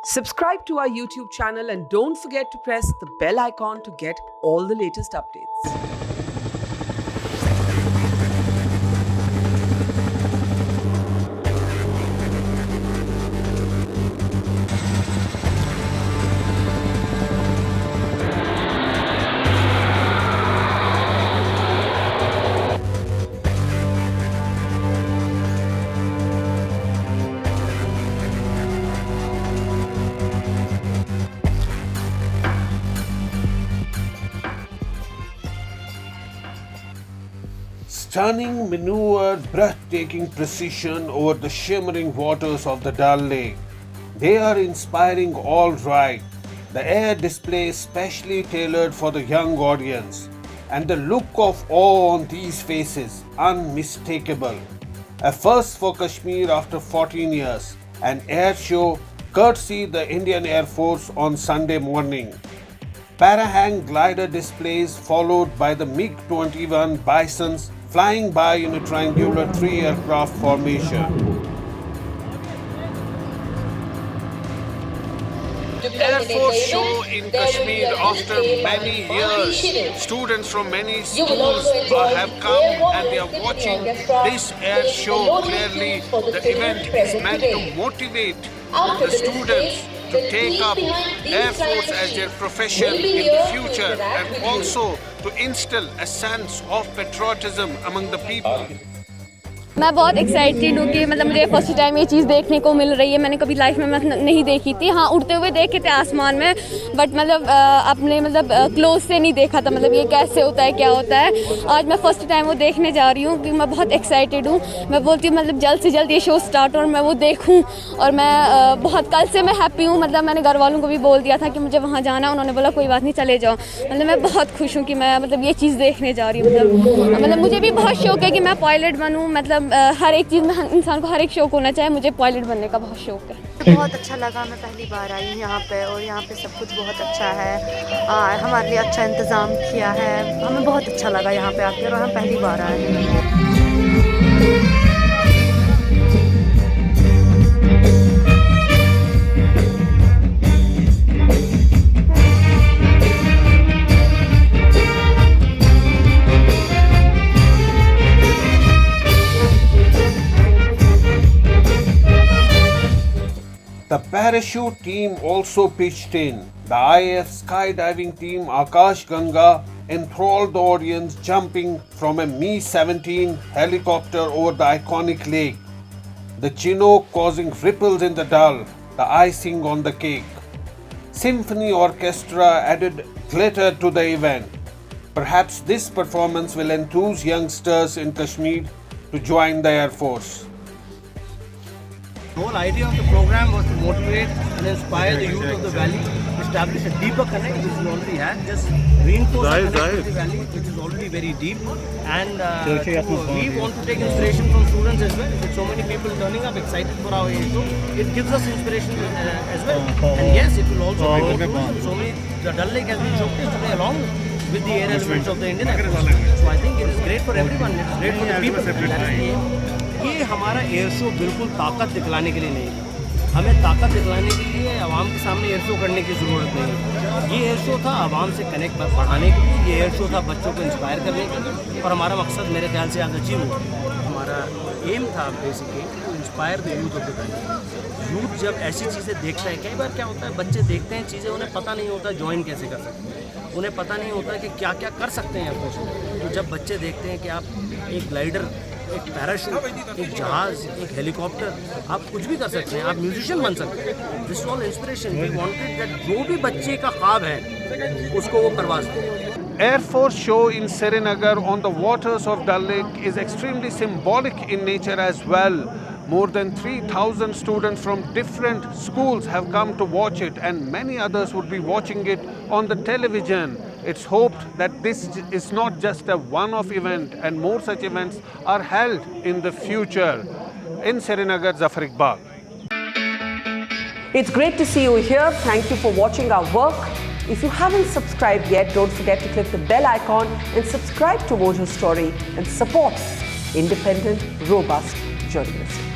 Subscribe to our YouTube channel and don't forget to press the bell icon to get all the latest updates. Stunning maneuver, breathtaking precision over the shimmering waters of the Dal Lake. They are inspiring, all right. The air display is specially tailored for the young audience, and the look of awe on these faces unmistakable. A first for Kashmir after 14 years, an air show courtesy the Indian Air Force on Sunday morning. Parahang glider displays followed by the MiG-21 Bisons flying by in a triangular 3-aircraft formation. Air Force show in Kashmir after many years. Students from many schools have come and they are watching this air show. Clearly, the event is meant to motivate the students to take up Air Force as their profession in the future and also to instill a sense of patriotism among the people. मैं बहुत excited हूँ कि मतलब मुझे first time ये चीज़ देखने को मिल रही है। मैंने कभी लाइफ में नहीं देखी थी। हाँ, उड़ते हुए देखे थे आसमान में, बट मतलब अपने मतलब क्लोज से नहीं देखा था, मतलब ये कैसे होता है, क्या होता है। आज मैं फ़र्स्ट टाइम वो देखने जा रही हूँ कि मैं बहुत एक्साइटेड हूँ। मैं बोलती हूँ मतलब जल्द से जल्द ये शो स्टार्ट और मैं वो देखूँ। और मैं बहुत कल से मैं हैप्पी हूँ। मतलब मैंने घर वालों को भी बोल दिया था कि मुझे वहाँ जाना, उन्होंने बोला कोई बात नहीं, चले जाओ। मतलब मैं बहुत खुश हूँ कि मैं मतलब ये चीज़ देखने जा रही हूँ। मतलब मुझे भी बहुत शौक है कि मैं पायलट बनूँ। मतलब हर एक चीज़ में इंसान को हर एक शौक होना चाहिए। मुझे पायलट बनने का बहुत शौक है। बहुत अच्छा लगा, मैं पहली बार आई हूँ यहाँ पे और यहाँ पे सब कुछ बहुत अच्छा है। हमारे लिए अच्छा इंतज़ाम किया है, हमें बहुत अच्छा लगा यहाँ पे आकर और हम पहली बार आए हैं। The parachute team also pitched in. The IAF skydiving team Akash Ganga enthralled the audience jumping from a Mi-17 helicopter over the iconic lake. The Chinook causing ripples in the Dal, the icing on the cake. Symphony orchestra added glitter to the event. Perhaps this performance will enthuse youngsters in Kashmir to join the Air Force. The whole idea of the program was to motivate and inspire the youth of the valley, establish a deeper connect which we already had, just reinforce the connect with the valley which is already very deep, and we want to take inspiration from students as well. With so many people turning up excited for our age, so it gives us inspiration as well. And yes, it will also bring tourism. So many, the Dal Lake has been showcased today along with the air elements of the Indian Air Force. So I think it is great for everyone. It is great for the people. That is the aim. ये हमारा air show बिल्कुल ताकत दिखलाने के लिए नहीं है। हमें ताकत दिखलाने के लिए आवाम के सामने एयर शो करने की ज़रूरत नहीं है। ये एयर शो था आवाम से कनेक्ट बढ़ाने के लिए, ये एयर शो था बच्चों को इंस्पायर करने के लिए, और हमारा मकसद मेरे ख्याल से आज अचीव हुआ। हमारा एम था basically to inspire the youth of the country. Youth जब ऐसी चीज़ें देखता है, कई बार क्या होता है बच्चे देखते हैं चीज़ें, उन्हें पता नहीं होता ज्वाइन कैसे कर सकते हैं, उन्हें पता नहीं होता कि क्या क्या कर सकते हैं एयरफोर्स में। तो जब बच्चे देखते हैं कि आप एक ग्लाइडर, एक पैराशूट, एक जहाज, एक हेलीकॉप्टर, आप कुछ भी कर सकते हैं, आप म्यूजिशियन बन सकते हैं। This all inspiration we wanted that जो भी बच्चे का ख्वाब है उसको वो करवा सकें। Air Force show in Srinagar on the waters of Dal Lake is extremely symbolic in nature as well. More than 3,000 students from different schools have come to watch it, and many others would be watching it on the television. It's hoped that this is not just a one-off event and more such events are held in the future. In Srinagar, Zafar Iqbal. It's great to see you here. Thank you for watching our work. If you haven't subscribed yet, don't forget to click the bell icon and subscribe to Mojo Story and support independent, robust journalism.